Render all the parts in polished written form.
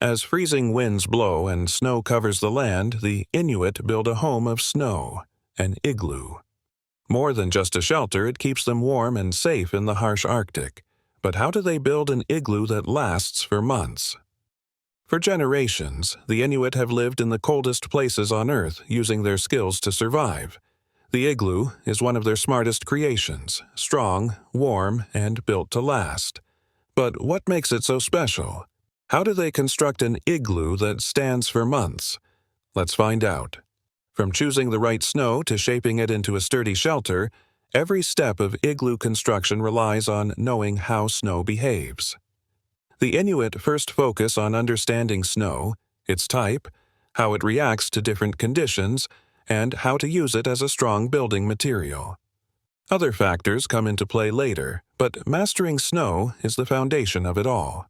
As freezing winds blow and snow covers the land, the Inuit build a home of snow, an igloo. More than just a shelter, it keeps them warm and safe in the harsh Arctic. But how do they build an igloo that lasts for months? For generations, the Inuit have lived in the coldest places on Earth using their skills to survive. The igloo is one of their smartest creations, strong, warm, and built to last. But what makes it so special? How do they construct an igloo that stands for months? Let's find out. From choosing the right snow to shaping it into a sturdy shelter, every step of igloo construction relies on knowing how snow behaves. The Inuit first focus on understanding snow, its type, how it reacts to different conditions, and how to use it as a strong building material. Other factors come into play later, but mastering snow is the foundation of it all.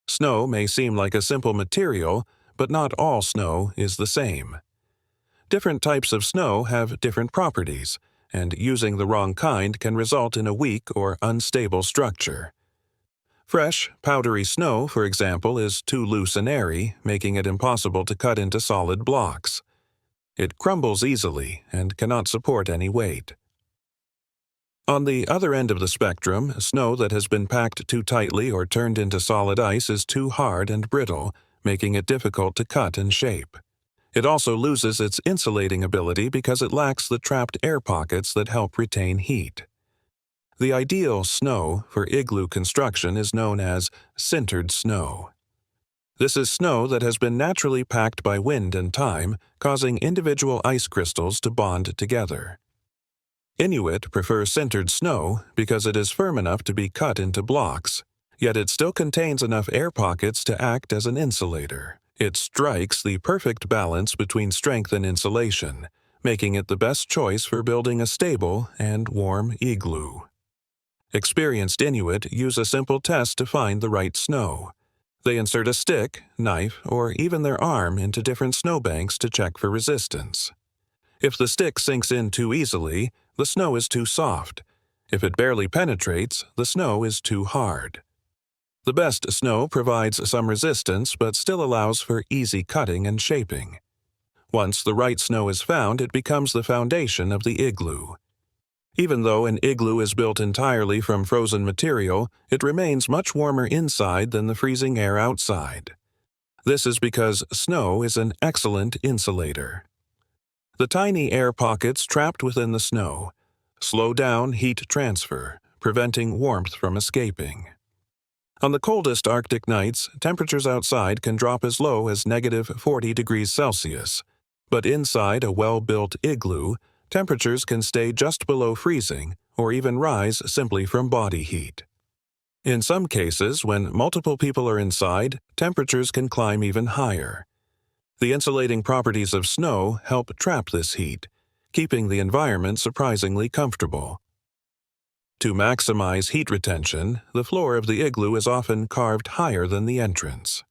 Snow may seem like a simple material, but not all snow is the same. Different types of snow have different properties, and using the wrong kind can result in a weak or unstable structure. Fresh, powdery snow, for example, is too loose and airy, making it impossible to cut into solid blocks. It crumbles easily and cannot support any weight. On the other end of the spectrum, snow that has been packed too tightly or turned into solid ice is too hard and brittle, making it difficult to cut and shape. It also loses its insulating ability because it lacks the trapped air pockets that help retain heat. The ideal snow for igloo construction is known as sintered snow. This is snow that has been naturally packed by wind and time, causing individual ice crystals to bond together. Inuit prefer sintered snow because it is firm enough to be cut into blocks, yet it still contains enough air pockets to act as an insulator. It strikes the perfect balance between strength and insulation, making it the best choice for building a stable and warm igloo. Experienced Inuit use a simple test to find the right snow. They insert a stick, knife, or even their arm into different snowbanks to check for resistance. If the stick sinks in too easily, the snow is too soft. If it barely penetrates, the snow is too hard. The best snow provides some resistance but still allows for easy cutting and shaping. Once the right snow is found, it becomes the foundation of the igloo. Even though an igloo is built entirely from frozen material, it remains much warmer inside than the freezing air outside. This is because snow is an excellent insulator. The tiny air pockets trapped within the snow slow down heat transfer, preventing warmth from escaping. On the coldest Arctic nights, temperatures outside can drop as low as -40 degrees Celsius, but inside a well-built igloo, temperatures can stay just below freezing or even rise simply from body heat. In some cases, when multiple people are inside, temperatures can climb even higher. The insulating properties of snow help trap this heat, keeping the environment surprisingly comfortable. To maximize heat retention, the floor of the igloo is often carved higher than the entrance.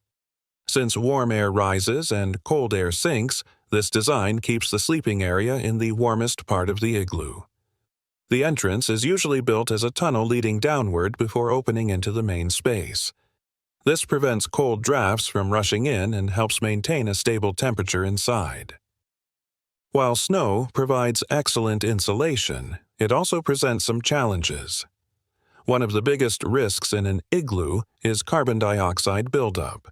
Since warm air rises and cold air sinks, this design keeps the sleeping area in the warmest part of the igloo. The entrance is usually built as a tunnel leading downward before opening into the main space. This prevents cold drafts from rushing in and helps maintain a stable temperature inside. While snow provides excellent insulation, it also presents some challenges. One of the biggest risks in an igloo is carbon dioxide buildup.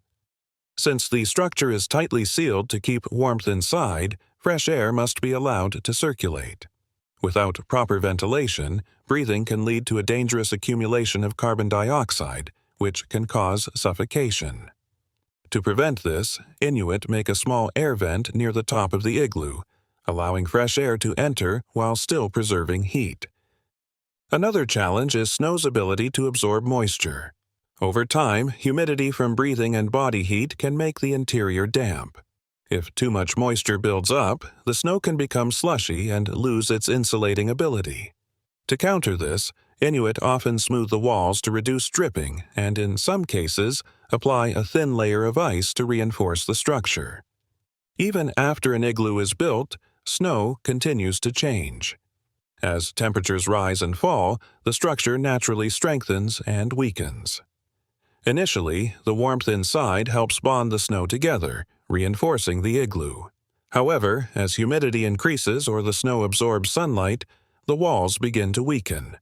Since the structure is tightly sealed to keep warmth inside, fresh air must be allowed to circulate. Without proper ventilation, breathing can lead to a dangerous accumulation of carbon dioxide, which can cause suffocation. To prevent this, Inuit make a small air vent near the top of the igloo, allowing fresh air to enter while still preserving heat. Another challenge is snow's ability to absorb moisture. Over time, humidity from breathing and body heat can make the interior damp. If too much moisture builds up, the snow can become slushy and lose its insulating ability. To counter this, Inuit often smooth the walls to reduce dripping and, in some cases, apply a thin layer of ice to reinforce the structure. Even after an igloo is built, snow continues to change. As temperatures rise and fall, the structure naturally strengthens and weakens. Initially, the warmth inside helps bond the snow together, reinforcing the igloo. However, as humidity increases or the snow absorbs sunlight, the walls begin to weaken.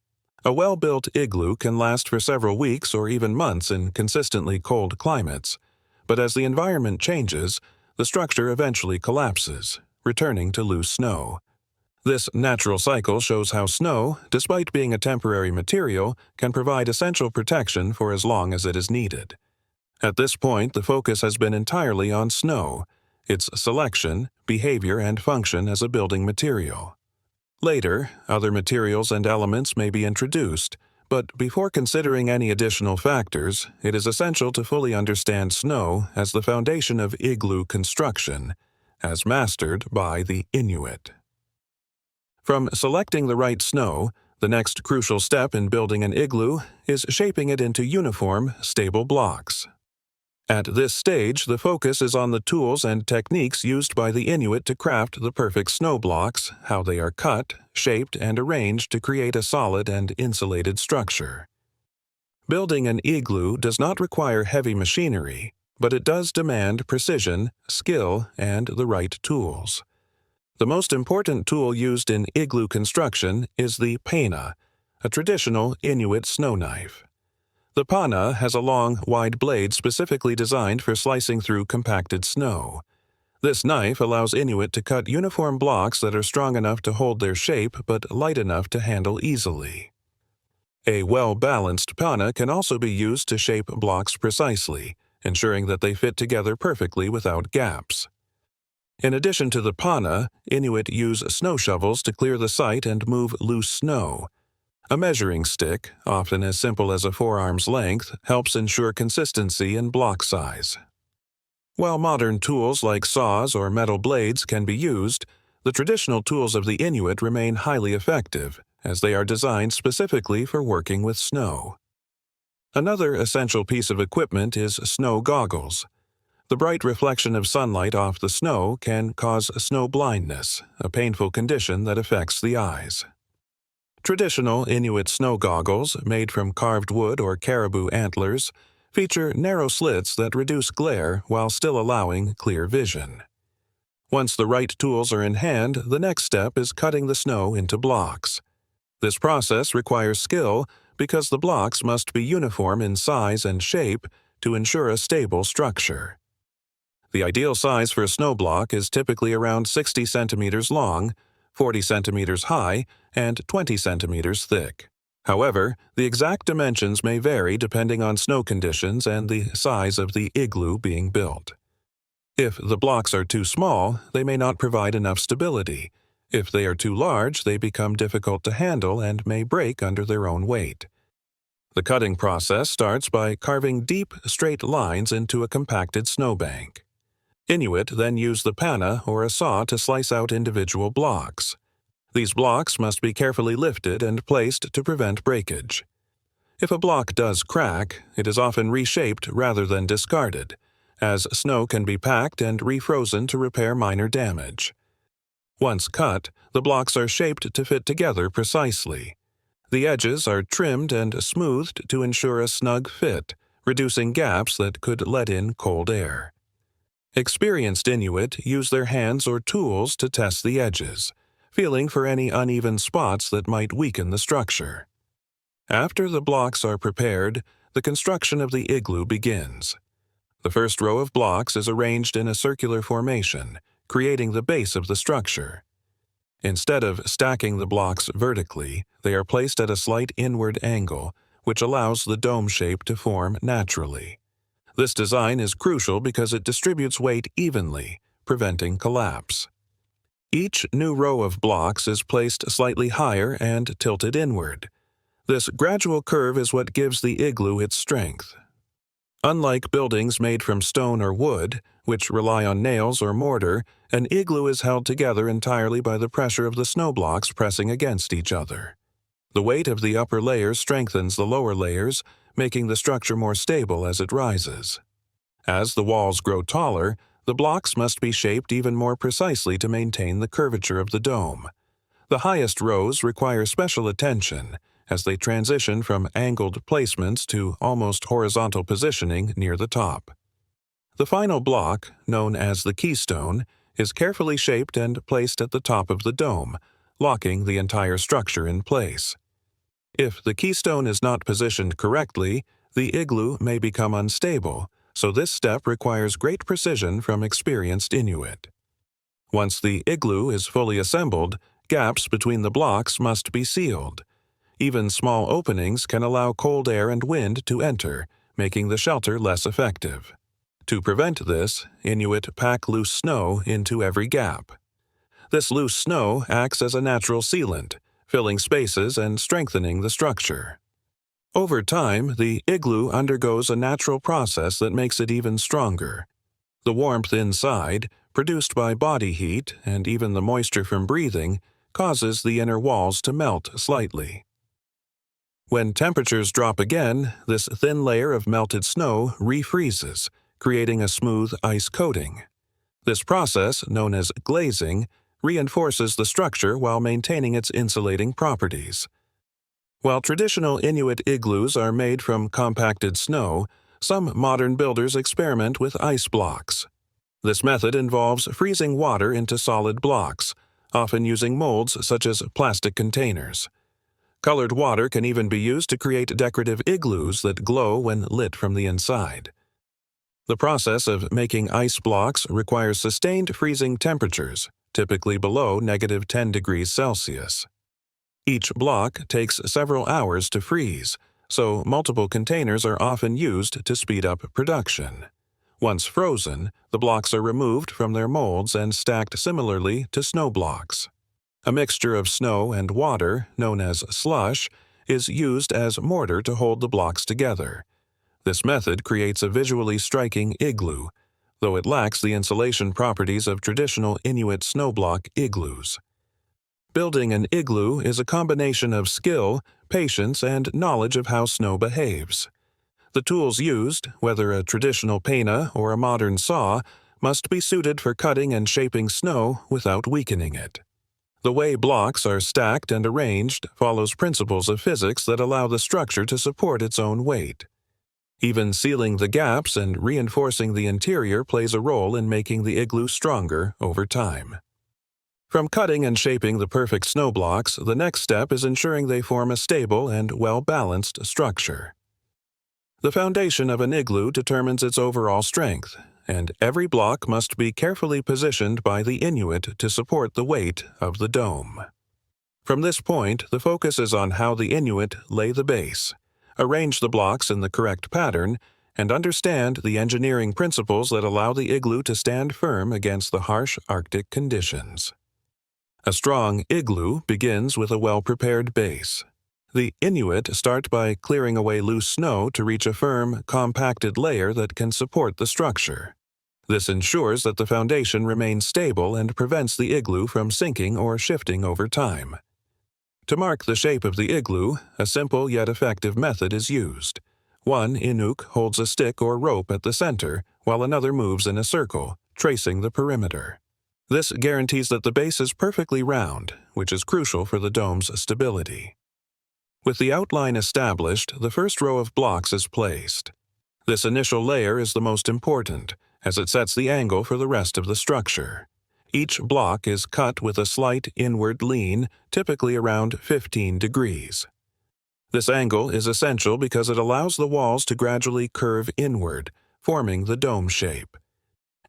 A well-built igloo can last for several weeks or even months in consistently cold climates, but as the environment changes, the structure eventually collapses, returning to loose snow. This natural cycle shows how snow, despite being a temporary material, can provide essential protection for as long as it is needed. At this point, the focus has been entirely on snow, its selection, behavior, and function as a building material. Later, other materials and elements may be introduced, but before considering any additional factors, it is essential to fully understand snow as the foundation of igloo construction, as mastered by the Inuit. From selecting the right snow, the next crucial step in building an igloo is shaping it into uniform, stable blocks. At this stage, the focus is on the tools and techniques used by the Inuit to craft the perfect snow blocks, how they are cut, shaped, and arranged to create a solid and insulated structure. Building an igloo does not require heavy machinery, but it does demand precision, skill, and the right tools. The most important tool used in igloo construction is the pana, a traditional Inuit snow knife. The pana has a long, wide blade specifically designed for slicing through compacted snow. This knife allows Inuit to cut uniform blocks that are strong enough to hold their shape but light enough to handle easily. A well-balanced pana can also be used to shape blocks precisely, ensuring that they fit together perfectly without gaps. In addition to the pana, Inuit use snow shovels to clear the site and move loose snow. A measuring stick, often as simple as a forearm's length, helps ensure consistency in block size. While modern tools like saws or metal blades can be used, the traditional tools of the Inuit remain highly effective, as they are designed specifically for working with snow. Another essential piece of equipment is snow goggles. The bright reflection of sunlight off the snow can cause snow blindness, a painful condition that affects the eyes. Traditional Inuit snow goggles, made from carved wood or caribou antlers, feature narrow slits that reduce glare while still allowing clear vision. Once the right tools are in hand, the next step is cutting the snow into blocks. This process requires skill because the blocks must be uniform in size and shape to ensure a stable structure. The ideal size for a snow block is typically around 60 centimeters long, 40 centimeters high, and 20 centimeters thick. However, the exact dimensions may vary depending on snow conditions and the size of the igloo being built. If the blocks are too small, they may not provide enough stability. If they are too large, they become difficult to handle and may break under their own weight. The cutting process starts by carving deep, straight lines into a compacted snowbank. Inuit then use the pana or a saw to slice out individual blocks. These blocks must be carefully lifted and placed to prevent breakage. If a block does crack, it is often reshaped rather than discarded, as snow can be packed and refrozen to repair minor damage. Once cut, the blocks are shaped to fit together precisely. The edges are trimmed and smoothed to ensure a snug fit, reducing gaps that could let in cold air. Experienced Inuit use their hands or tools to test the edges, feeling for any uneven spots that might weaken the structure. After the blocks are prepared, the construction of the igloo begins. The first row of blocks is arranged in a circular formation, creating the base of the structure. Instead of stacking the blocks vertically, they are placed at a slight inward angle, which allows the dome shape to form naturally. This design is crucial because it distributes weight evenly, preventing collapse. Each new row of blocks is placed slightly higher and tilted inward. This gradual curve is what gives the igloo its strength. Unlike buildings made from stone or wood, which rely on nails or mortar, an igloo is held together entirely by the pressure of the snow blocks pressing against each other. The weight of the upper layers strengthens the lower layers, making the structure more stable as it rises. As the walls grow taller, the blocks must be shaped even more precisely to maintain the curvature of the dome. The highest rows require special attention, as they transition from angled placements to almost horizontal positioning near the top. The final block, known as the keystone, is carefully shaped and placed at the top of the dome, locking the entire structure in place. If the keystone is not positioned correctly, the igloo may become unstable, so this step requires great precision from experienced Inuit. Once the igloo is fully assembled, gaps between the blocks must be sealed. Even small openings can allow cold air and wind to enter, making the shelter less effective. To prevent this, Inuit pack loose snow into every gap. This loose snow acts as a natural sealant, filling spaces and strengthening the structure. Over time, the igloo undergoes a natural process that makes it even stronger. The warmth inside, produced by body heat and even the moisture from breathing, causes the inner walls to melt slightly. When temperatures drop again, this thin layer of melted snow refreezes, creating a smooth ice coating. This process, known as glazing, reinforces the structure while maintaining its insulating properties. While traditional Inuit igloos are made from compacted snow, some modern builders experiment with ice blocks. This method involves freezing water into solid blocks, often using molds such as plastic containers. Colored water can even be used to create decorative igloos that glow when lit from the inside. The process of making ice blocks requires sustained freezing temperatures, typically below -10 degrees Celsius. Each block takes several hours to freeze, so multiple containers are often used to speed up production. Once frozen, the blocks are removed from their molds and stacked similarly to snow blocks. A mixture of snow and water, known as slush, is used as mortar to hold the blocks together. This method creates a visually striking igloo, though it lacks the insulation properties of traditional Inuit snowblock igloos. Building an igloo is a combination of skill, patience, and knowledge of how snow behaves. The tools used, whether a traditional pena or a modern saw, must be suited for cutting and shaping snow without weakening it. The way blocks are stacked and arranged follows principles of physics that allow the structure to support its own weight. Even sealing the gaps and reinforcing the interior plays a role in making the igloo stronger over time. From cutting and shaping the perfect snow blocks, the next step is ensuring they form a stable and well-balanced structure. The foundation of an igloo determines its overall strength, and every block must be carefully positioned by the Inuit to support the weight of the dome. From this point, the focus is on how the Inuit lay the base, arrange the blocks in the correct pattern, and understand the engineering principles that allow the igloo to stand firm against the harsh Arctic conditions. A strong igloo begins with a well-prepared base. The Inuit start by clearing away loose snow to reach a firm, compacted layer that can support the structure. This ensures that the foundation remains stable and prevents the igloo from sinking or shifting over time. To mark the shape of the igloo, a simple yet effective method is used. One Inuk holds a stick or rope at the center, while another moves in a circle, tracing the perimeter. This guarantees that the base is perfectly round, which is crucial for the dome's stability. With the outline established, the first row of blocks is placed. This initial layer is the most important, as it sets the angle for the rest of the structure. Each block is cut with a slight inward lean, typically around 15 degrees. This angle is essential because it allows the walls to gradually curve inward, forming the dome shape.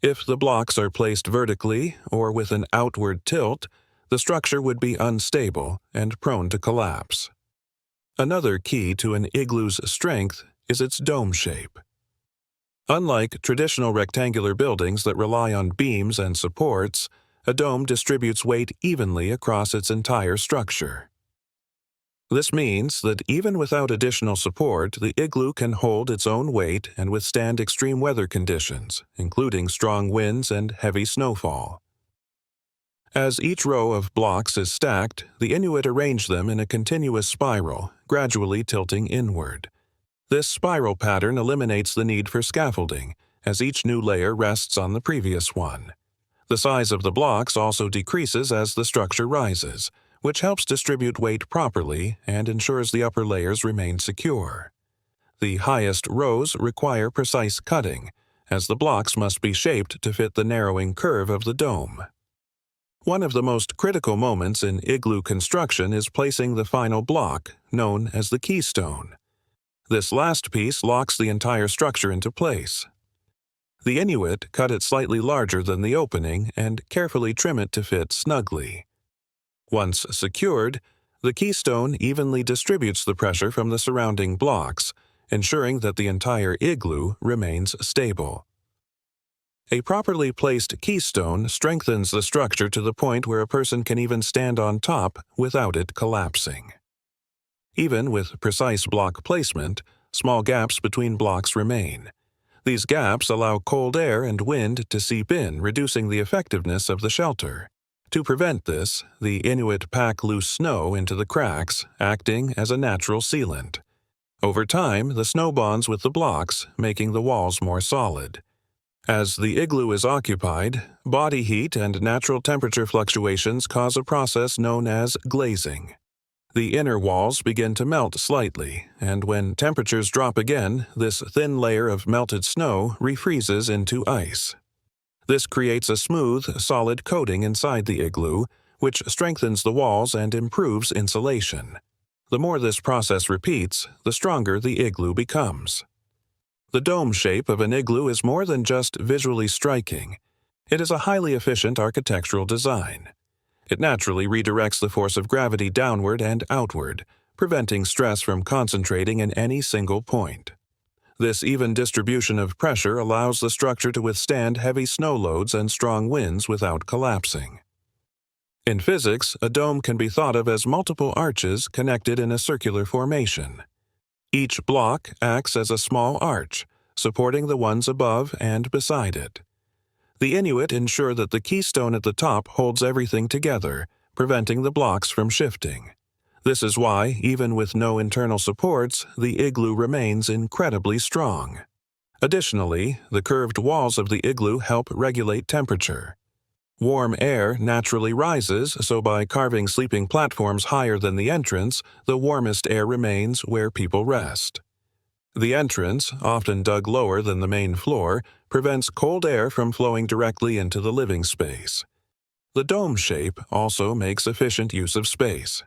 If the blocks are placed vertically or with an outward tilt, the structure would be unstable and prone to collapse. Another key to an igloo's strength is its dome shape. Unlike traditional rectangular buildings that rely on beams and supports, a dome distributes weight evenly across its entire structure. This means that even without additional support, the igloo can hold its own weight and withstand extreme weather conditions, including strong winds and heavy snowfall. As each row of blocks is stacked, the Inuit arrange them in a continuous spiral, gradually tilting inward. This spiral pattern eliminates the need for scaffolding, as each new layer rests on the previous one. The size of the blocks also decreases as the structure rises, which helps distribute weight properly and ensures the upper layers remain secure. The highest rows require precise cutting, as the blocks must be shaped to fit the narrowing curve of the dome. One of the most critical moments in igloo construction is placing the final block, known as the keystone. This last piece locks the entire structure into place. The Inuit cut it slightly larger than the opening and carefully trim it to fit snugly. Once secured, the keystone evenly distributes the pressure from the surrounding blocks, ensuring that the entire igloo remains stable. A properly placed keystone strengthens the structure to the point where a person can even stand on top without it collapsing. Even with precise block placement, small gaps between blocks remain. These gaps allow cold air and wind to seep in, reducing the effectiveness of the shelter. To prevent this, the Inuit pack loose snow into the cracks, acting as a natural sealant. Over time, the snow bonds with the blocks, making the walls more solid. As the igloo is occupied, body heat and natural temperature fluctuations cause a process known as glazing. The inner walls begin to melt slightly, and when temperatures drop again, this thin layer of melted snow refreezes into ice. This creates a smooth, solid coating inside the igloo, which strengthens the walls and improves insulation. The more this process repeats, the stronger the igloo becomes. The dome shape of an igloo is more than just visually striking. It is a highly efficient architectural design. It naturally redirects the force of gravity downward and outward, preventing stress from concentrating in any single point. This even distribution of pressure allows the structure to withstand heavy snow loads and strong winds without collapsing. In physics, a dome can be thought of as multiple arches connected in a circular formation. Each block acts as a small arch, supporting the ones above and beside it. The Inuit ensure that the keystone at the top holds everything together, preventing the blocks from shifting. This is why, even with no internal supports, the igloo remains incredibly strong. Additionally, the curved walls of the igloo help regulate temperature. Warm air naturally rises, so by carving sleeping platforms higher than the entrance, the warmest air remains where people rest. The entrance, often dug lower than the main floor, prevents cold air from flowing directly into the living space. The dome shape also makes efficient use of space.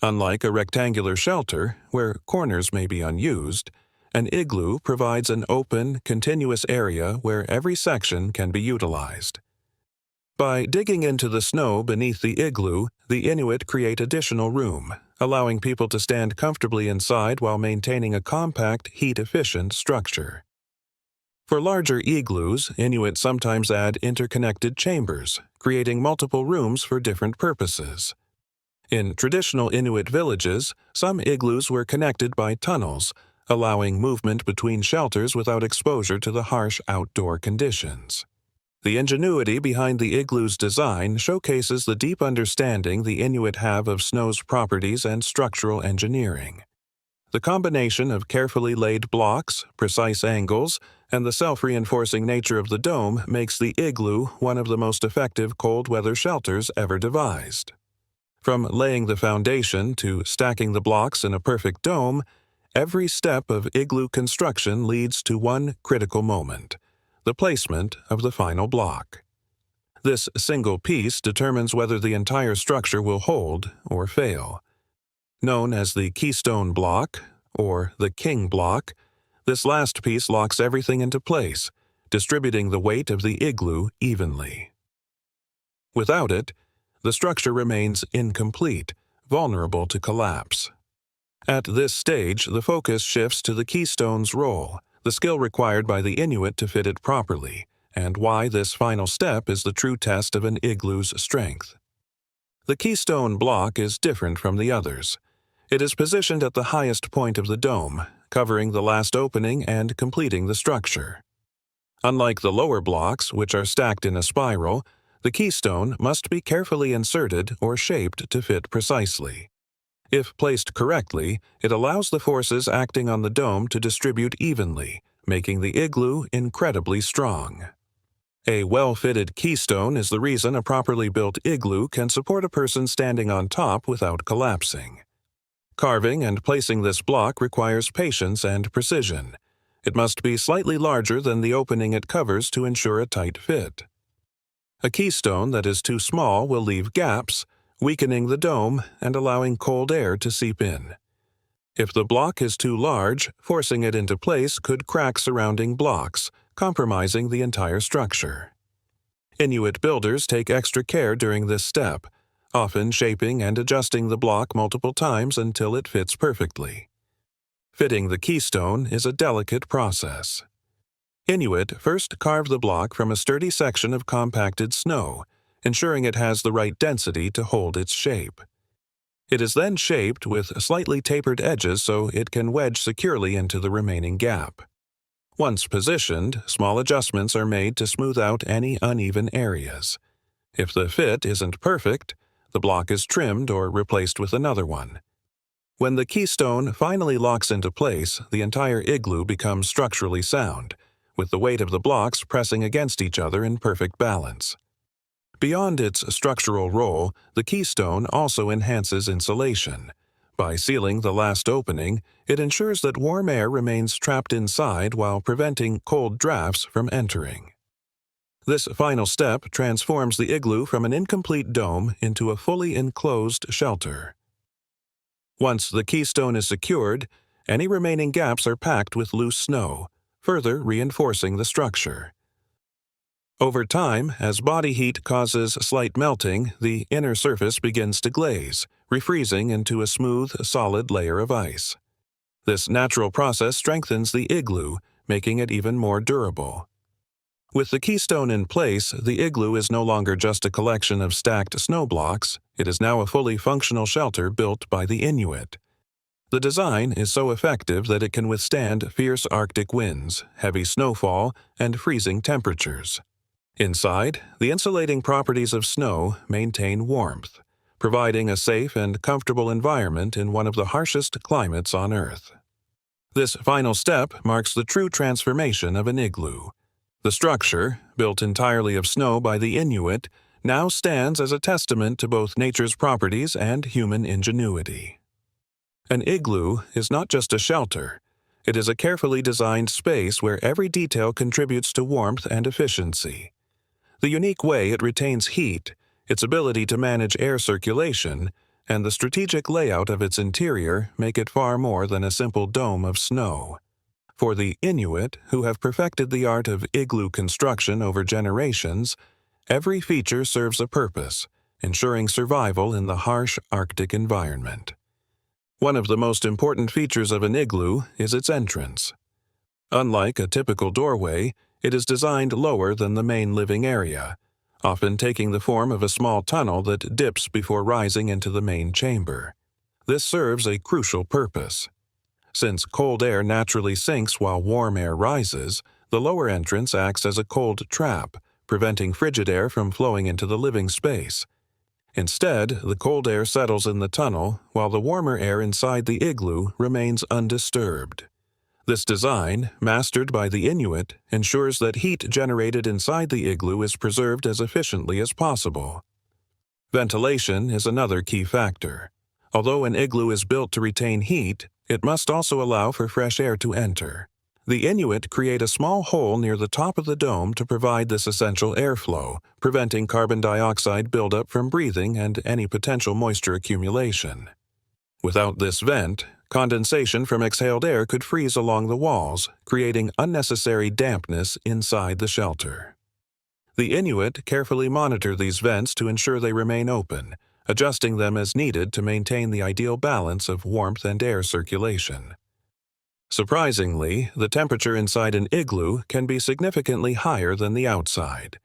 Unlike a rectangular shelter, where corners may be unused, an igloo provides an open, continuous area where every section can be utilized. By digging into the snow beneath the igloo, the Inuit create additional room, allowing people to stand comfortably inside while maintaining a compact, heat-efficient structure. For larger igloos, Inuit sometimes add interconnected chambers, creating multiple rooms for different purposes. In traditional Inuit villages, some igloos were connected by tunnels, allowing movement between shelters without exposure to the harsh outdoor conditions. The ingenuity behind the igloo's design showcases the deep understanding the Inuit have of snow's properties and structural engineering. The combination of carefully laid blocks, precise angles, and the self-reinforcing nature of the dome makes the igloo one of the most effective cold-weather shelters ever devised. From laying the foundation to stacking the blocks in a perfect dome, every step of igloo construction leads to one critical moment: the placement of the final block. This single piece determines whether the entire structure will hold or fail. Known as the keystone block, or the king block, this last piece locks everything into place, distributing the weight of the igloo evenly. Without it, the structure remains incomplete, vulnerable to collapse. At this stage, the focus shifts to the keystone's role, the skill required by the Inuit to fit it properly, and why this final step is the true test of an igloo's strength. The keystone block is different from the others. It is positioned at the highest point of the dome, covering the last opening and completing the structure. Unlike the lower blocks, which are stacked in a spiral, the keystone must be carefully inserted or shaped to fit precisely. If placed correctly, it allows the forces acting on the dome to distribute evenly, making the igloo incredibly strong. A well-fitted keystone is the reason a properly built igloo can support a person standing on top without collapsing. Carving and placing this block requires patience and precision. It must be slightly larger than the opening it covers to ensure a tight fit. A keystone that is too small will leave gaps, weakening the dome and allowing cold air to seep in. If the block is too large, forcing it into place could crack surrounding blocks, compromising the entire structure. Inuit builders take extra care during this step, often shaping and adjusting the block multiple times until it fits perfectly. Fitting the keystone is a delicate process. Inuit first carve the block from a sturdy section of compacted snow, ensuring it has the right density to hold its shape. It is then shaped with slightly tapered edges so it can wedge securely into the remaining gap. Once positioned, small adjustments are made to smooth out any uneven areas. If the fit isn't perfect, the block is trimmed or replaced with another one. When the keystone finally locks into place, the entire igloo becomes structurally sound, with the weight of the blocks pressing against each other in perfect balance. Beyond its structural role, the keystone also enhances insulation. By sealing the last opening, it ensures that warm air remains trapped inside while preventing cold drafts from entering. This final step transforms the igloo from an incomplete dome into a fully enclosed shelter. Once the keystone is secured, any remaining gaps are packed with loose snow, further reinforcing the structure. Over time, as body heat causes slight melting, the inner surface begins to glaze, refreezing into a smooth, solid layer of ice. This natural process strengthens the igloo, making it even more durable. With the keystone in place, the igloo is no longer just a collection of stacked snow blocks. It is now a fully functional shelter built by the Inuit. The design is so effective that it can withstand fierce Arctic winds, heavy snowfall, and freezing temperatures. Inside, the insulating properties of snow maintain warmth, providing a safe and comfortable environment in one of the harshest climates on Earth. This final step marks the true transformation of an igloo. The structure, built entirely of snow by the Inuit, now stands as a testament to both nature's properties and human ingenuity. An igloo is not just a shelter. It is a carefully designed space where every detail contributes to warmth and efficiency. The unique way it retains heat, its ability to manage air circulation, and the strategic layout of its interior make it far more than a simple dome of snow. For the Inuit, who have perfected the art of igloo construction over generations, every feature serves a purpose, ensuring survival in the harsh Arctic environment. One of the most important features of an igloo is its entrance. Unlike a typical doorway, it is designed lower than the main living area, often taking the form of a small tunnel that dips before rising into the main chamber. This serves a crucial purpose. Since cold air naturally sinks while warm air rises, the lower entrance acts as a cold trap, preventing frigid air from flowing into the living space. Instead, the cold air settles in the tunnel, while the warmer air inside the igloo remains undisturbed. This design, mastered by the Inuit, ensures that heat generated inside the igloo is preserved as efficiently as possible. Ventilation is another key factor. Although an igloo is built to retain heat, it must also allow for fresh air to enter. The Inuit create a small hole near the top of the dome to provide this essential airflow, preventing carbon dioxide buildup from breathing and any potential moisture accumulation. Without this vent, condensation from exhaled air could freeze along the walls, creating unnecessary dampness inside the shelter. The Inuit carefully monitor these vents to ensure they remain open, adjusting them as needed to maintain the ideal balance of warmth and air circulation. Surprisingly, the temperature inside an igloo can be significantly higher than the outside.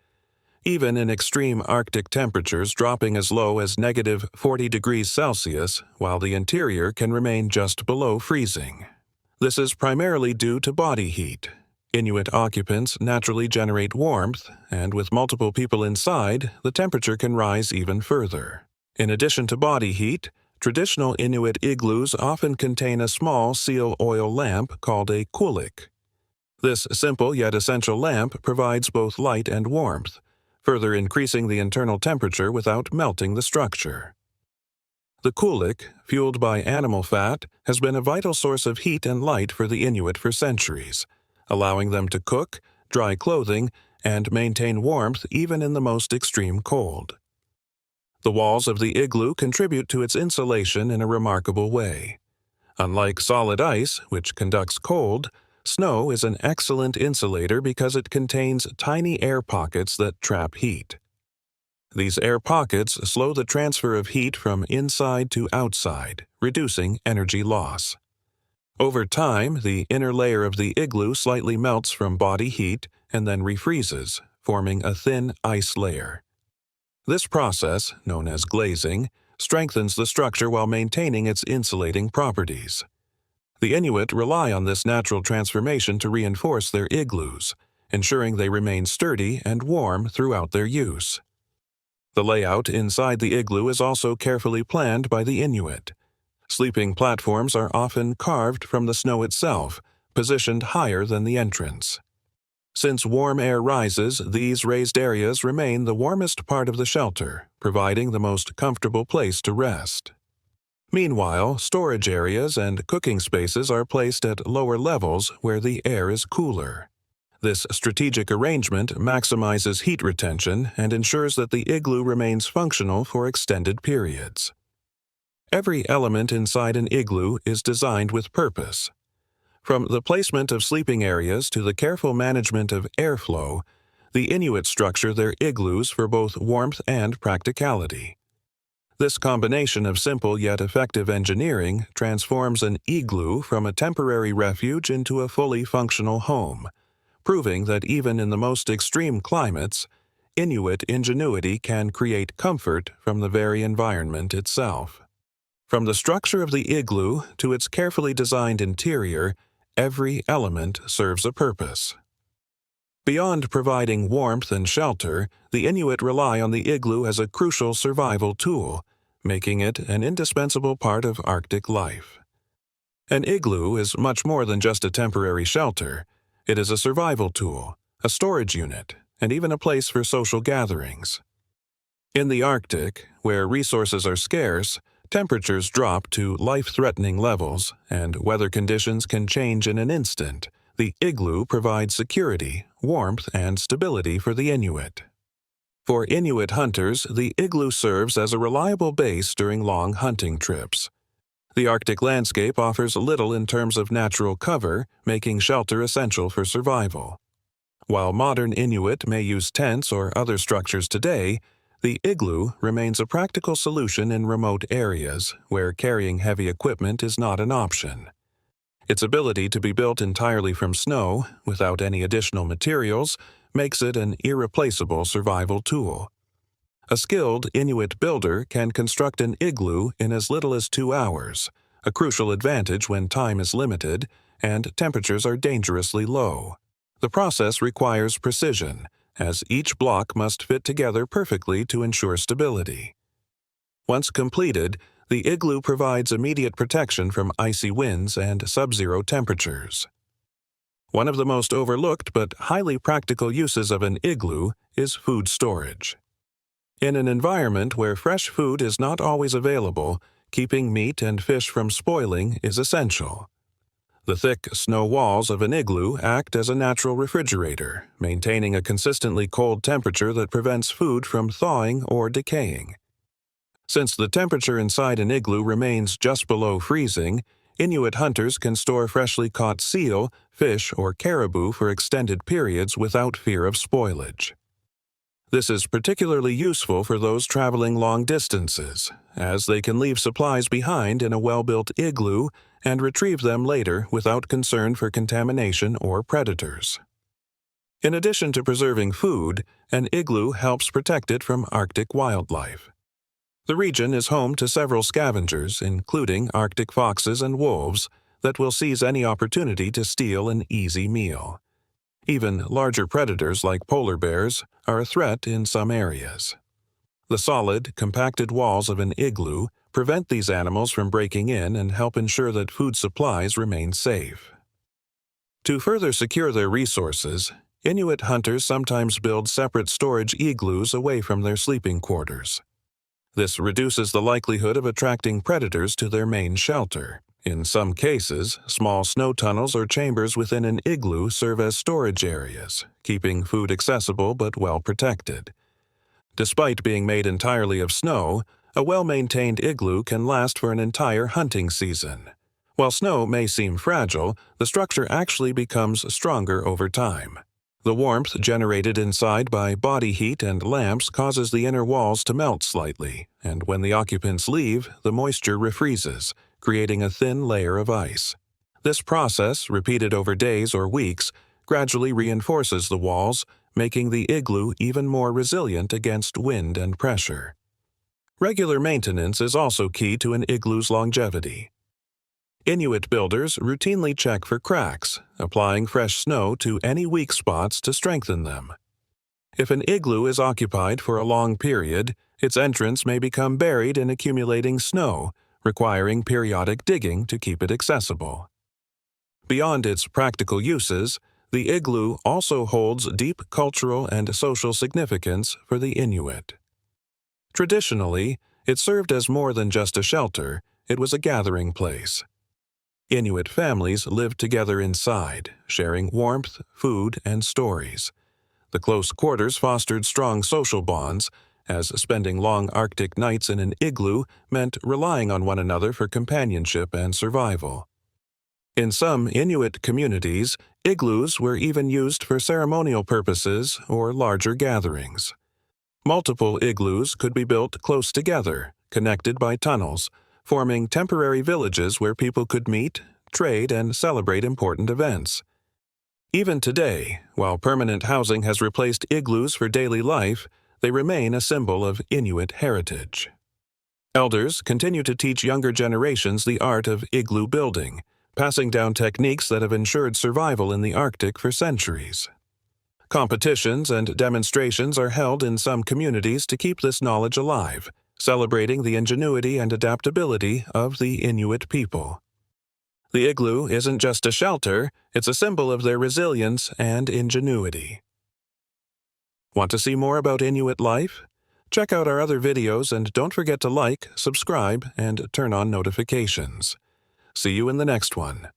Even in extreme Arctic temperatures dropping as low as -40 degrees Celsius, while the interior can remain just below freezing. This is primarily due to body heat. Inuit occupants naturally generate warmth, and with multiple people inside, the temperature can rise even further. In addition to body heat, traditional Inuit igloos often contain a small seal oil lamp called a kulik. This simple yet essential lamp provides both light and warmth, further increasing the internal temperature without melting the structure. The kulik, fueled by animal fat, has been a vital source of heat and light for the Inuit for centuries, allowing them to cook, dry clothing, and maintain warmth even in the most extreme cold. The walls of the igloo contribute to its insulation in a remarkable way. Unlike solid ice, which conducts cold, snow is an excellent insulator because it contains tiny air pockets that trap heat. These air pockets slow the transfer of heat from inside to outside, reducing energy loss. Over time, the inner layer of the igloo slightly melts from body heat and then refreezes, forming a thin ice layer. This process, known as glazing, strengthens the structure while maintaining its insulating properties. The Inuit rely on this natural transformation to reinforce their igloos, ensuring they remain sturdy and warm throughout their use. The layout inside the igloo is also carefully planned by the Inuit. Sleeping platforms are often carved from the snow itself, positioned higher than the entrance. Since warm air rises, these raised areas remain the warmest part of the shelter, providing the most comfortable place to rest. Meanwhile, storage areas and cooking spaces are placed at lower levels where the air is cooler. This strategic arrangement maximizes heat retention and ensures that the igloo remains functional for extended periods. Every element inside an igloo is designed with purpose. From the placement of sleeping areas to the careful management of airflow, the Inuit structure their igloos for both warmth and practicality. This combination of simple yet effective engineering transforms an igloo from a temporary refuge into a fully functional home, proving that even in the most extreme climates, Inuit ingenuity can create comfort from the very environment itself. From the structure of the igloo to its carefully designed interior, every element serves a purpose. Beyond providing warmth and shelter, the Inuit rely on the igloo as a crucial survival tool, making it an indispensable part of Arctic life. An igloo is much more than just a temporary shelter. It is a survival tool, a storage unit, and even a place for social gatherings. In the Arctic, where resources are scarce, temperatures drop to life-threatening levels, and weather conditions can change in an instant. The igloo provides security, warmth, and stability for the Inuit. For Inuit hunters, the igloo serves as a reliable base during long hunting trips. The Arctic landscape offers little in terms of natural cover, making shelter essential for survival. While modern Inuit may use tents or other structures today, the igloo remains a practical solution in remote areas where carrying heavy equipment is not an option. Its ability to be built entirely from snow, without any additional materials, makes it an irreplaceable survival tool. A skilled Inuit builder can construct an igloo in as little as 2 hours, a crucial advantage when time is limited and temperatures are dangerously low. The process requires precision, as each block must fit together perfectly to ensure stability. Once completed, the igloo provides immediate protection from icy winds and sub-zero temperatures. One of the most overlooked but highly practical uses of an igloo is food storage. In an environment where fresh food is not always available, keeping meat and fish from spoiling is essential. The thick snow walls of an igloo act as a natural refrigerator, maintaining a consistently cold temperature that prevents food from thawing or decaying. Since the temperature inside an igloo remains just below freezing, Inuit hunters can store freshly caught seal, fish, or caribou for extended periods without fear of spoilage. This is particularly useful for those traveling long distances, as they can leave supplies behind in a well-built igloo and retrieve them later without concern for contamination or predators. In addition to preserving food, an igloo helps protect it from Arctic wildlife. The region is home to several scavengers, including Arctic foxes and wolves, that will seize any opportunity to steal an easy meal. Even larger predators like polar bears are a threat in some areas. The solid, compacted walls of an igloo prevent these animals from breaking in and help ensure that food supplies remain safe. To further secure their resources, Inuit hunters sometimes build separate storage igloos away from their sleeping quarters. This reduces the likelihood of attracting predators to their main shelter. In some cases, small snow tunnels or chambers within an igloo serve as storage areas, keeping food accessible but well protected. Despite being made entirely of snow, a well-maintained igloo can last for an entire hunting season. While snow may seem fragile, the structure actually becomes stronger over time. The warmth generated inside by body heat and lamps causes the inner walls to melt slightly, and when the occupants leave, the moisture refreezes, creating a thin layer of ice. This process, repeated over days or weeks, gradually reinforces the walls, making the igloo even more resilient against wind and pressure. Regular maintenance is also key to an igloo's longevity. Inuit builders routinely check for cracks, applying fresh snow to any weak spots to strengthen them. If an igloo is occupied for a long period, its entrance may become buried in accumulating snow, requiring periodic digging to keep it accessible. Beyond its practical uses, the igloo also holds deep cultural and social significance for the Inuit. Traditionally, it served as more than just a shelter, it was a gathering place. Inuit families lived together inside, sharing warmth, food, and stories. The close quarters fostered strong social bonds, as spending long Arctic nights in an igloo meant relying on one another for companionship and survival. In some Inuit communities, igloos were even used for ceremonial purposes or larger gatherings. Multiple igloos could be built close together, connected by tunnels, forming temporary villages where people could meet, trade, and celebrate important events. Even today, while permanent housing has replaced igloos for daily life, they remain a symbol of Inuit heritage. Elders continue to teach younger generations the art of igloo building, passing down techniques that have ensured survival in the Arctic for centuries. Competitions and demonstrations are held in some communities to keep this knowledge alive, celebrating the ingenuity and adaptability of the Inuit people. The igloo isn't just a shelter, it's a symbol of their resilience and ingenuity. Want to see more about Inuit life? Check out our other videos and don't forget to like, subscribe, and turn on notifications. See you in the next one.